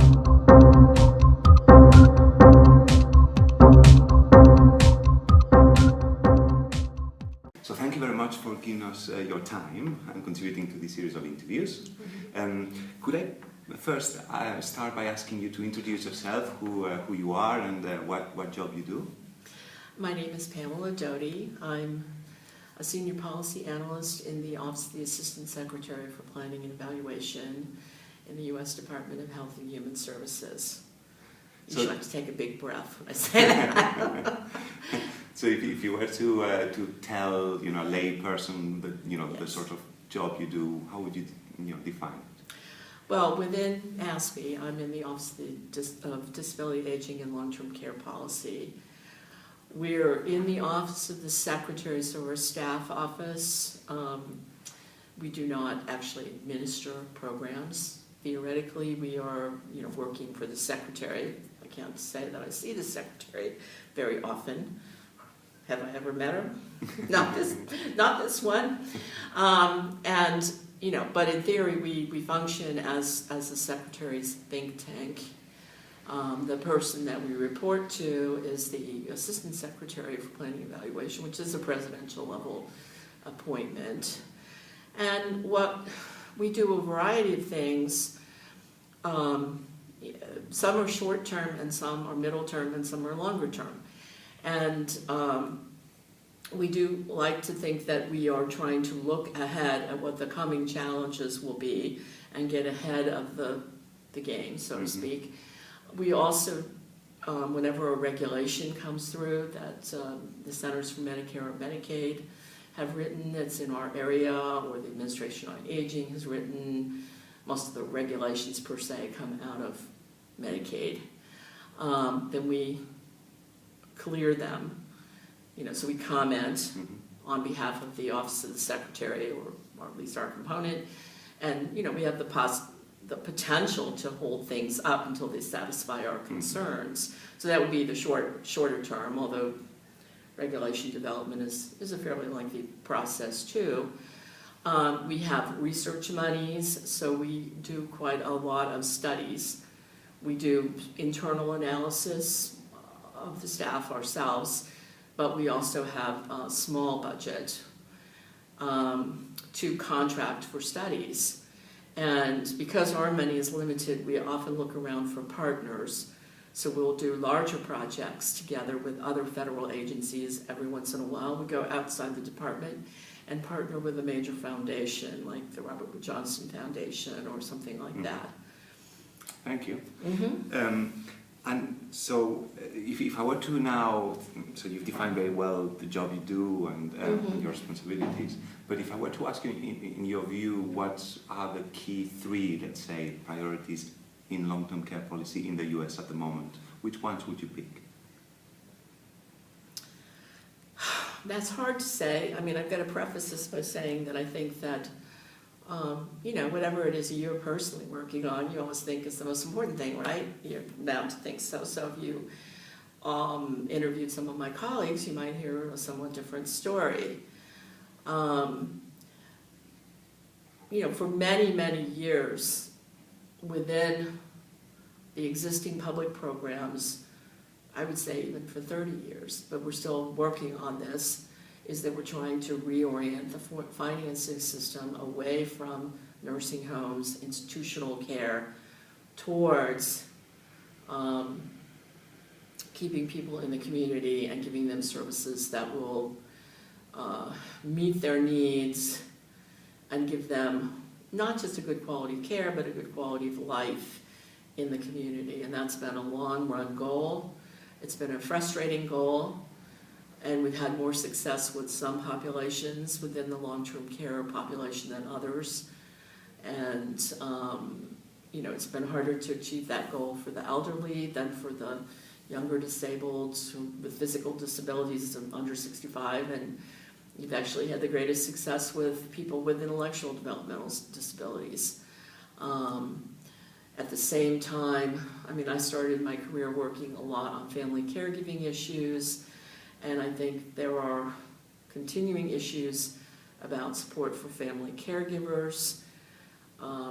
So thank you very much for giving us your time and contributing to this series of interviews. Could I first start by asking you to introduce yourself, who you are and what job you do? My name is Pamela Doty. I'm a senior policy analyst in the Office of the Assistant Secretary for Planning and Evaluation in the U.S. Department of Health and Human Services. You should have to take a big breath when I say that. So if you were to tell a lay person the sort of job you do, how would you define it? Well, within ASPE, I'm in the Office of Disability, Aging, and Long-Term Care Policy. We're in the Office of the Secretary, so we're a staff office. We do not actually administer programs. Theoretically, we are working for the Secretary. I can't say that I see the Secretary very often. Have I ever met her? Not this one. But in theory, we function as the Secretary's think tank. The person that we report to is the Assistant Secretary for Planning and Evaluation, which is a presidential level appointment. And what we do a variety of things. Some are short term, and some are middle term, and some are longer term. And we do like to think that we are trying to look ahead at what the coming challenges will be and get ahead of the game, so to speak. We also, whenever a regulation comes through that the Centers for Medicare or Medicaid have written, that's in our area, or the Administration on Aging has written, most of the regulations per se come out of Medicaid, then we clear them. So we comment on behalf of the Office of the Secretary, or at least our component, and we have the potential to hold things up until they satisfy our concerns. So that would be the shorter term, although regulation development is a fairly lengthy process too. We have research monies, so we do quite a lot of studies. We do internal analysis of the staff ourselves, but we also have a small budget to contract for studies. And because our money is limited, we often look around for partners. So we'll do larger projects together with other federal agencies. Every once in a while, we go outside the department and partner with a major foundation, like the Robert Wood Johnson Foundation or something like that. Thank you. And so, if I were to now, so you've defined very well the job you do and your responsibilities, but if I were to ask you, in your view, what are the key three, let's say, priorities in long-term care policy in the US at the moment, which ones would you pick? That's hard to say. I mean, I've got to preface this by saying that I think that whatever it is you're personally working on, you always think is the most important thing, right? You're bound to think so. So if you interviewed some of my colleagues, you might hear a somewhat different story. For many, many years, within the existing public programs, I would say even for 30 years, but we're still working on this, is that we're trying to reorient the financing system away from nursing homes, institutional care, towards keeping people in the community and giving them services that will meet their needs and give them not just a good quality of care, but a good quality of life in the community. And that's been a long-run goal. It's been a frustrating goal. And we've had more success with some populations within the long-term care population than others. And, it's been harder to achieve that goal for the elderly than for the younger disabled with physical disabilities under 65. And you've actually had the greatest success with people with intellectual developmental disabilities. At the same time, I started my career working a lot on family caregiving issues. And I think there are continuing issues about support for family caregivers.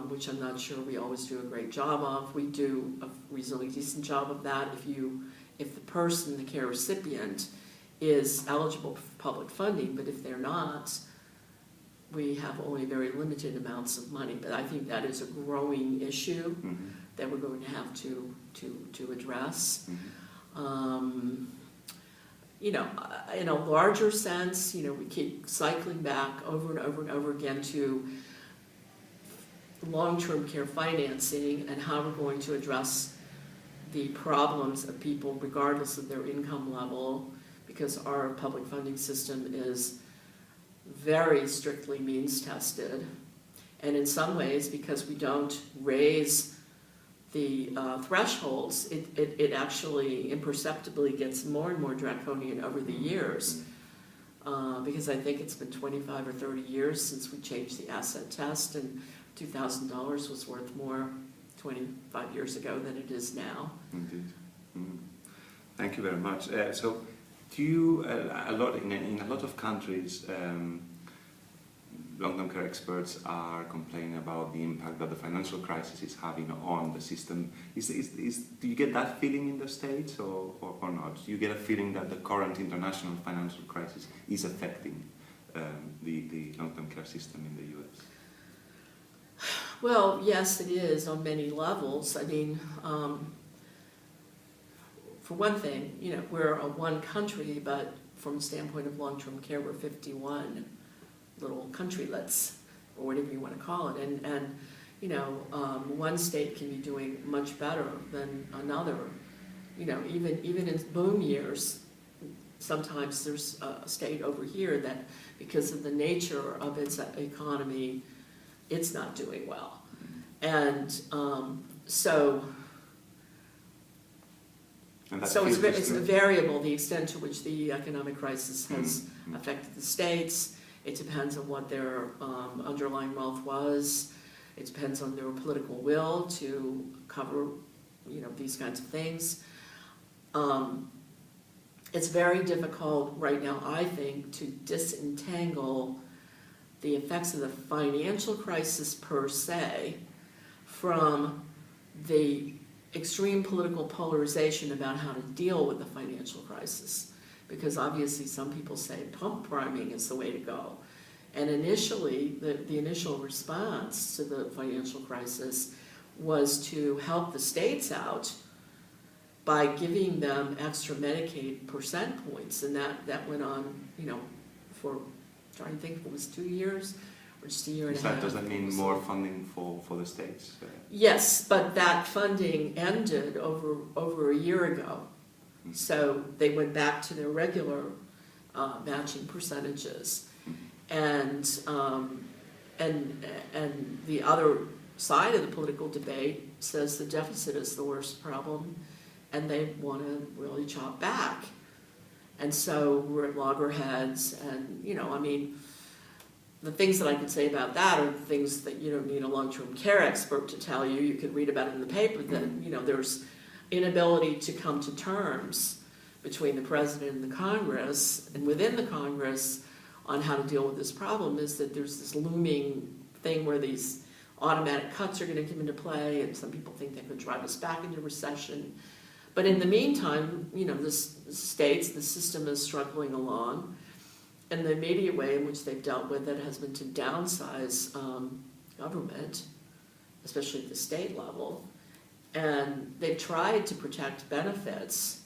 which I'm not sure we always do a great job of. We do a reasonably decent job of that if the person, the care recipient, is eligible for public funding, but if they're not, we have only very limited amounts of money. But I think that is a growing issue that we're going to have to address. You know, in a larger sense, you know, we keep cycling back over and over and over again to long-term care financing and how we're going to address the problems of people regardless of their income level, because our public funding system is very strictly means tested, and in some ways, because we don't raise the thresholds, it actually imperceptibly gets more and more draconian over the years, because I think it's been 25 or 30 years since we changed the asset test, and $2,000 was worth more 25 years ago than it is now. Indeed. Thank you very much. So, do you, in a lot of countries, long-term care experts are complaining about the impact that the financial crisis is having on the system. Do you get that feeling in the States or not? Do you get a feeling that the current international financial crisis is affecting the long-term care system in the US? Well, yes, it is on many levels. I mean, for one thing, you know, we're a one country, but from the standpoint of long-term care, we're 51 little countrylets, or whatever you want to call it. And you know, one state can be doing much better than another. You know, even in boom years, sometimes there's a state over here that, because of the nature of its economy, it's not doing well. And so it's a variable, the extent to which the economic crisis has affected the states. It depends on what their underlying wealth was. It depends on their political will to cover, you know, these kinds of things. It's very difficult right now, I think, to disentangle the effects of the financial crisis per se from the extreme political polarization about how to deal with the financial crisis. Because obviously some people say pump priming is the way to go. And initially, the initial response to the financial crisis was to help the states out by giving them extra Medicaid percent points. And that went on, you know, for, I'm trying to think if it was 2 years or just a year and a half. Does that mean more funding for the states? Yes, but that funding ended over a year ago. So they went back to their regular matching percentages, and the other side of the political debate says the deficit is the worst problem, and they want to really chop back, and so we're at loggerheads. And you know, I mean, the things that I could say about that are things that you don't need a long-term care expert to tell you. You could read about it in the paper. That you know, there's inability to come to terms between the president and the Congress, and within the Congress, on how to deal with this problem. Is that there's this looming thing where these automatic cuts are going to come into play, and some people think they could drive us back into recession. But in the meantime, you know, the states, the system is struggling along, and the immediate way in which they've dealt with it has been to downsize government, especially at the state level. And they've tried to protect benefits,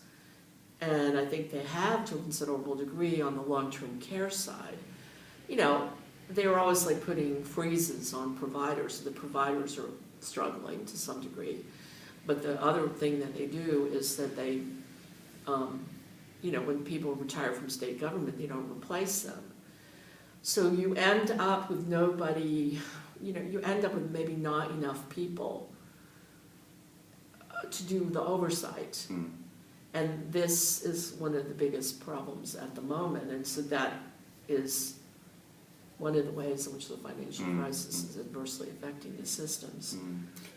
and I think they have to a considerable degree on the long-term care side. You know, they were always like putting freezes on providers, so the providers are struggling to some degree. But the other thing that they do is that they, you know, when people retire from state government, they don't replace them. So you end up with nobody, you know, you end up with maybe not enough people to do the oversight. And this is one of the biggest problems at the moment. And so that is one of the ways in which the financial crisis is adversely affecting the systems.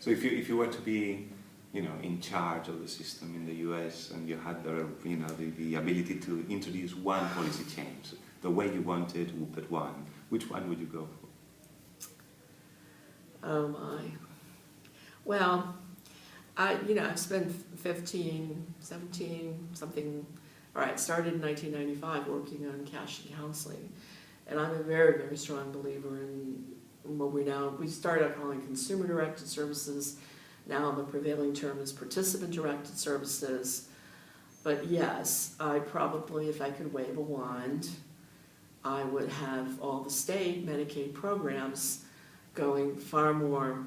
So if you were to be, you know, in charge of the system in the US, and you had the, you know, the ability to introduce one policy change, the way you wanted, but one, which one would you go Oh my. Well, I've spent 15, 17, something, all right, started in 1995 working on cash and counseling. And I'm a very, very strong believer in what we started calling consumer-directed services. Now the prevailing term is participant-directed services. But yes, I probably, if I could wave a wand, I would have all the state Medicaid programs going far more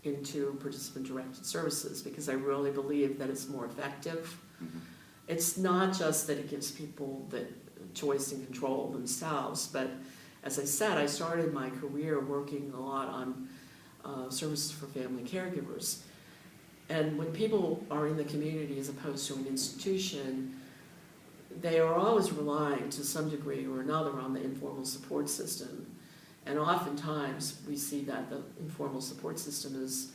into participant-directed services, because I really believe that it's more effective. Mm-hmm. It's not just that it gives people the choice and control themselves, but as I said, I started my career working a lot on services for family caregivers. And when people are in the community as opposed to an institution, they are always relying to some degree or another on the informal support system. And oftentimes we see that the informal support system is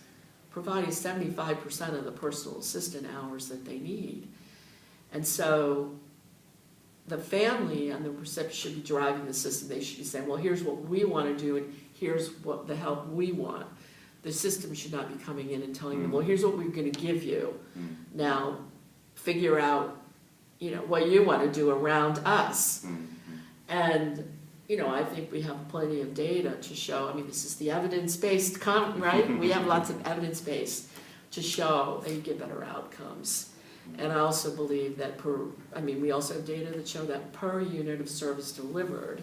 providing 75% of the personal assistant hours that they need. And so the family and the reception should be driving the system. They should be saying, well, here's what we want to do, and here's what the help we want. The system should not be coming in and telling them, well, here's what we're going to give you. Now, figure out, what you want to do around us. And, I think we have plenty of data to show, this is the evidence-based, right? We have lots of evidence-based to show that you get better outcomes. And I also believe that we also have data that show that per unit of service delivered,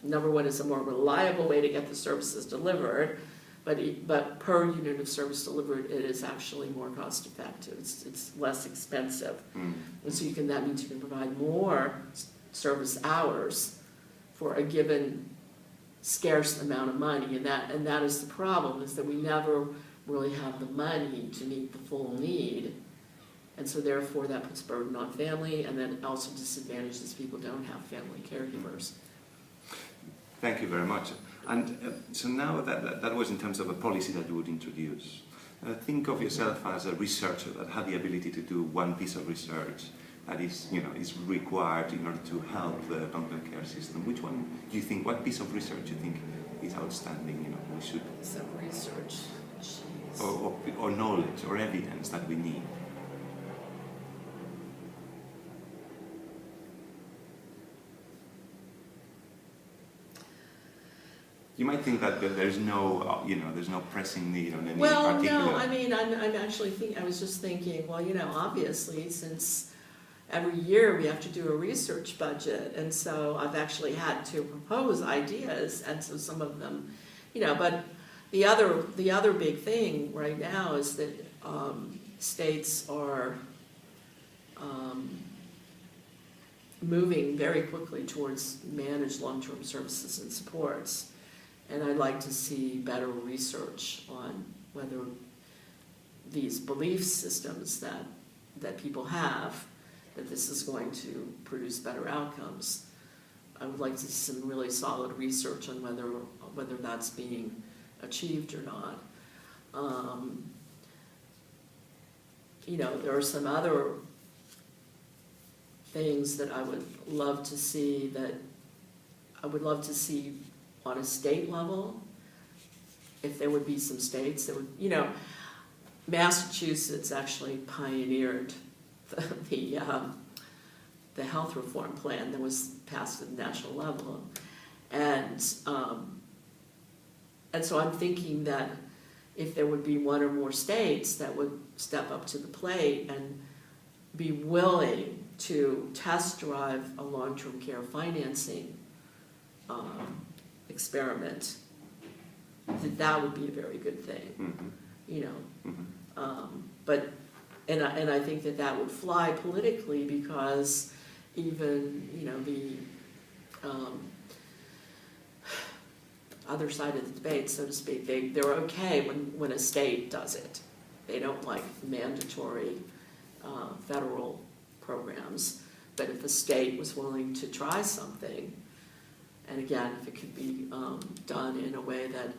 number one, is a more reliable way to get the services delivered, but per unit of service delivered, it is actually more cost effective. It's less expensive. And so that means you can provide more service hours for a given scarce amount of money. And that is the problem, is that we never really have the money to meet the full need. And so therefore that puts burden on family, and then also disadvantages people who don't have family caregivers. Thank you very much. And so now that was in terms of a policy that you would introduce. Think of yourself as a researcher that had the ability to do one piece of research that is required in order to help the long-term care system. Which one do you think? What piece of research do you think is outstanding? We should. Some research, jeez. Or knowledge or evidence that we need. You might think that there's no, there's no pressing need on any particular. Well, no, I'm actually I was just thinking, obviously, since every year we have to do a research budget, and so I've actually had to propose ideas, and so some of them, but the other big thing right now is that states are moving very quickly towards managed long-term services and supports. And I'd like to see better research on whether these belief systems that people have, that this is going to produce better outcomes. I would like to see some really solid research on whether that's being achieved or not. There are some other things that I would love to see on a state level, if there would be some states that would, Massachusetts actually pioneered the health reform plan that was passed at the national level, and so I'm thinking that if there would be one or more states that would step up to the plate and be willing to test drive a long-term care financing experiment, that would be a very good thing, but I think that would fly politically, because even the other side of the debate, so to speak, they're okay when a state does it. They don't like mandatory federal programs, but if a state was willing to try something, and again, if it could be done in a way that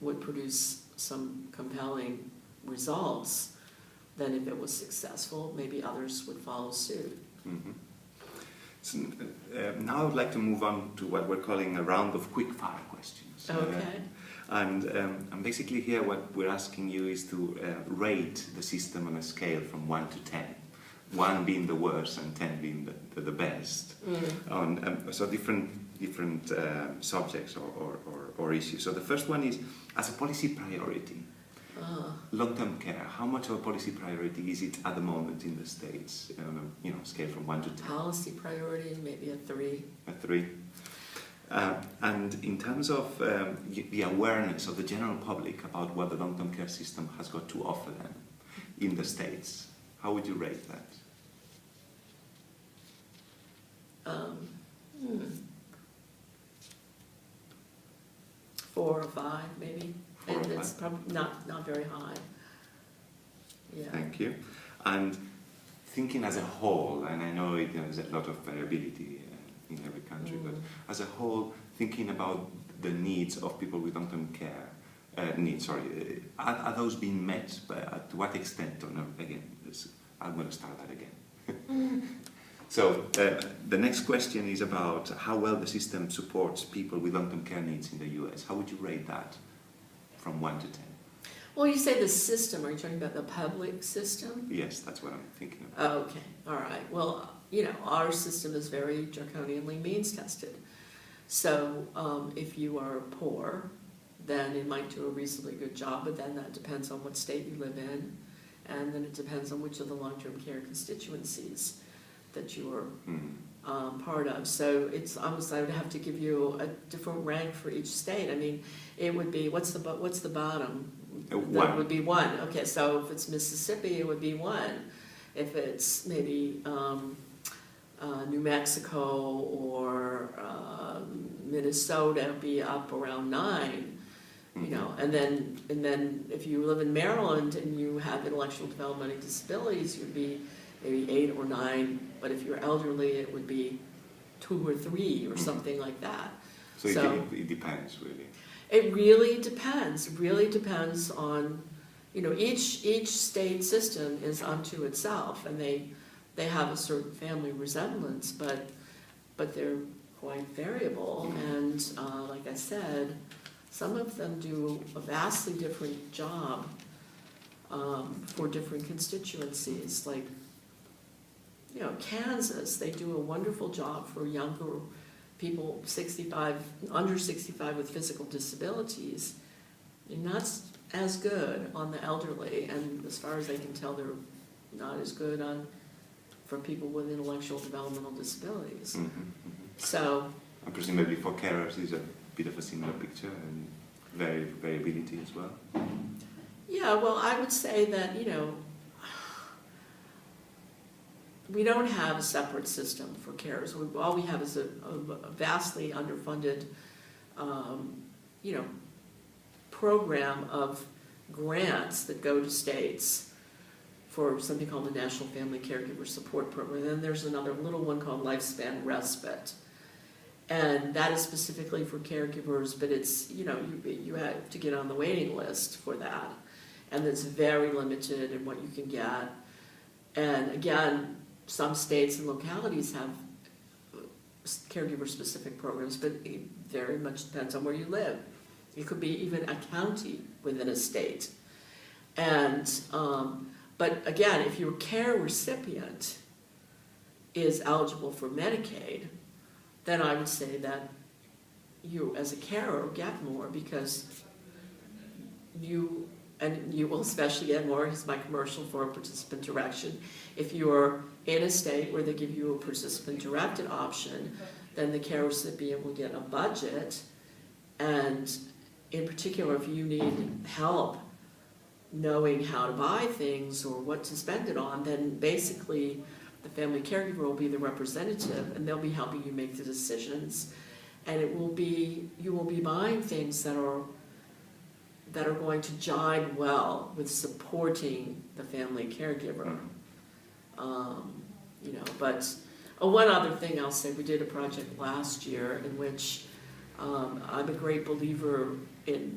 would produce some compelling results, then if it was successful, maybe others would follow suit. So, now I would like to move on to what we're calling a round of quickfire questions. Okay. And basically here what we're asking you is to rate the system on a scale from 1 to 10. 1 being the worst and 10 being the best. So different subjects or issues. So the first one is, as a policy priority, long-term care, how much of a policy priority is it at the moment in the States? On a scale from 1 to 10. Policy priority, maybe a 3. A 3. And in terms of the awareness of the general public about what the long-term care system has got to offer them in the States, how would you rate that? 4 or 5, maybe. 4 or And it's 5. probably not very high. Yeah. Thank you. And thinking as a whole, and I know there's a lot of variability in every country, but as a whole, thinking about the needs of people with long-term care, are those being met? To what extent? Again, I'm going to start that again. So the next question is about how well the system supports people with long-term care needs in the US. How would you rate that from 1 to 10? Well, you say the system. Are you talking about the public system? Yes, that's what I'm thinking about. Okay, all right. Well, our system is very draconianly means tested. So if you are poor, then it might do a reasonably good job, but then that depends on what state you live in, and then it depends on which of the long-term care constituencies that you're part of. So it's almost, I would have to give you a different rank for each state. I mean, it would be, what's the bottom? 1. That would be 1. Okay, so if it's Mississippi, it would be 1. If it's maybe New Mexico or Minnesota, it'd be up around 9. And then if you live in Maryland and you have intellectual developmental disabilities, you'd be maybe 8 or 9. But if you're elderly, it would be 2 or 3 or something like that. So it depends, really. It really depends. It really depends on, each state system is unto itself, and they have a certain family resemblance, but they're quite variable. And like I said, some of them do a vastly different job for different constituencies. Like, Kansas, they do a wonderful job for younger people, under 65 with physical disabilities. And not as good on the elderly, and as far as I can tell, they're not as good for people with intellectual developmental disabilities. So, and presumably for carers is a bit of a similar picture, and variability as well. Yeah, well, I would say that, we don't have a separate system for carers. All we have is a vastly underfunded, program of grants that go to states for something called the National Family Caregiver Support Program. And then there's another little one called Lifespan Respite. And that is specifically for caregivers, but it's, you have to get on the waiting list for that. And it's very limited in what you can get. And again, some states and localities have caregiver-specific programs, but it very much depends on where you live. It could be even a county within a state. And, but again, if your care recipient is eligible for Medicaid, then I would say that you, as a carer, get more because you will especially get more, here's my commercial for participant direction. If you're in a state where they give you a participant-directed option, then the care recipient will get a budget, and in particular, if you need help knowing how to buy things or what to spend it on, then basically the family caregiver will be the representative, and they'll be helping you make the decisions, and you will be buying things that are going to jibe well with supporting the family caregiver. But one other thing I'll say, we did a project last year in which I'm a great believer in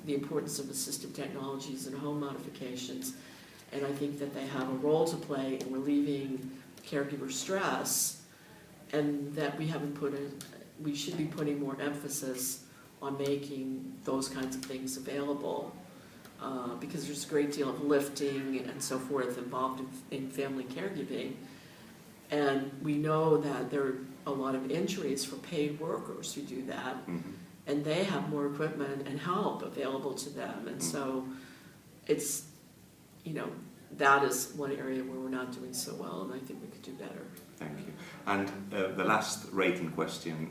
the importance of assistive technologies and home modifications, and I think that they have a role to play in relieving caregiver stress, and that we should be putting more emphasis on making those kinds of things available, because there's a great deal of lifting and so forth involved in family caregiving. And we know that there are a lot of injuries for paid workers who do that, and they have more equipment and help available to them. And so it's, that is one area where we're not doing so well, and I think we could do better. Thank you. And the last rating question,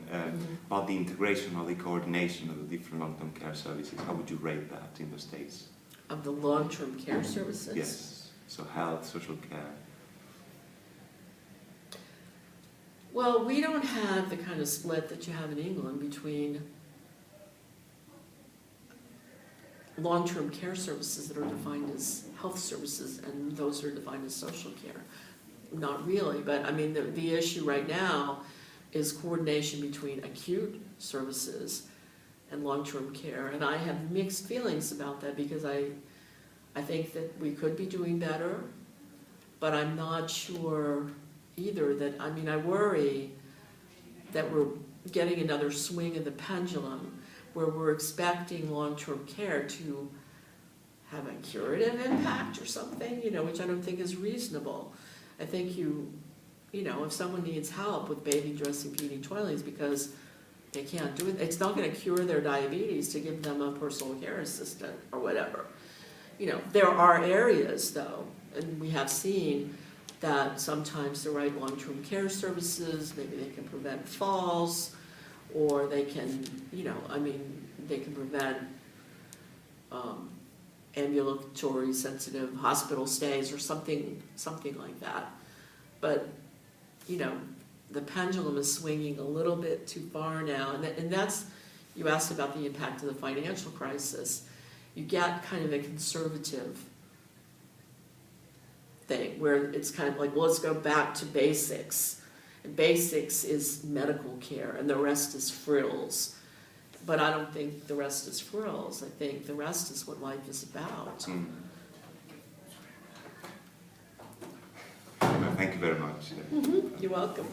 about the integration or the coordination of the different long-term care services, how would you rate that in the States? Of the long-term care services? Yes. So health, social care. Well, we don't have the kind of split that you have in England between long-term care services that are defined as health services and those that are defined as social care. Not really, but I mean, the issue right now is coordination between acute services and long-term care, and I have mixed feelings about that because I think that we could be doing better, but I'm not sure either that, I worry that we're getting another swing of the pendulum where we're expecting long-term care to have a curative impact or something, which I don't think is reasonable. I think if someone needs help with bathing, dressing, feeding, toileting, because they can't do it, it's not going to cure their diabetes to give them a personal care assistant or whatever. There are areas, though, and we have seen that sometimes the right long-term care services, maybe they can prevent falls, or they can, they can prevent ambulatory sensitive hospital stays or something like that. But, the pendulum is swinging a little bit too far now, and that's, you asked about the impact of the financial crisis. You get kind of a conservative thing where it's kind of like, well, let's go back to basics. And basics is medical care, and the rest is frills. But I don't think the rest is frills. I think the rest is what life is about. Thank you very much. You're welcome.